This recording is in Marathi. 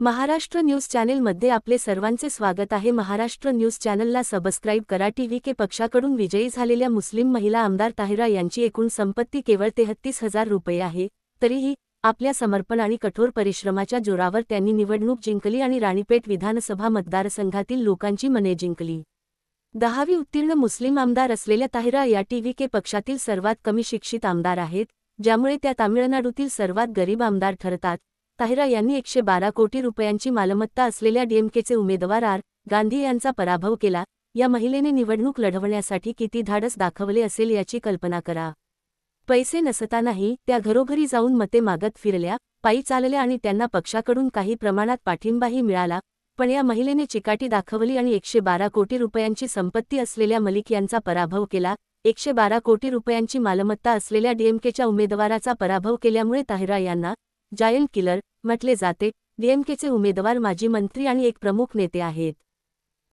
महाराष्ट्र न्यूज चॅनेलमध्ये आपले सर्वांचे स्वागत आहे। महाराष्ट्र न्यूज चॅनलला सबस्क्राईब करा। टीव्हीके पक्षाकडून विजयी झालेल्या मुस्लिम महिला आमदार ताहिरा यांची एकूण संपत्ती केवळ 33,000 रुपये आहे। तरीही आपल्या समर्पण आणि कठोर परिश्रमाच्या जोरावर त्यांनी निवडणूक जिंकली आणि राणीपेठ विधानसभा मतदारसंघातील लोकांची मने जिंकली। 10वी उत्तीर्ण मुस्लिम आमदार असलेल्या ताहिरा या टीव्हीके पक्षातील सर्वात कमी शिक्षित आमदार आहेत, ज्यामुळे त्या तामिळनाडूतील सर्वात गरीब आमदार ठरतात। ताहिरा यांनी 112 कोटी रुपयांची मालमत्ता असलेल्या डीएमकेचे उमेदवार आर. गांधी यांचा पराभव केला। या महिलेने निवडणूक लढवण्यासाठी किती धाडस दाखवले असेल याची कल्पना करा। पैसे नसतानाही त्या घरोघरी जाऊन मते मागत फिरल्या, पायी चालल्या आणि त्यांना पक्षाकडून काही प्रमाणात पाठिंबाही मिळाला। पण या महिलेने चिकाटी दाखवली आणि 112 कोटी रुपयांची संपत्ती असलेल्या मलिक यांचा पराभव केला। 112 कोटी रुपयांची मालमत्ता असलेल्या डीएमकेच्या उमेदवाराचा पराभव केल्यामुळे ताहिरा यांना जायंट किलर म्हटले जाते। डीएमकेचे उमेदवार माजी मंत्री आणि एक प्रमुख नेते आहेत।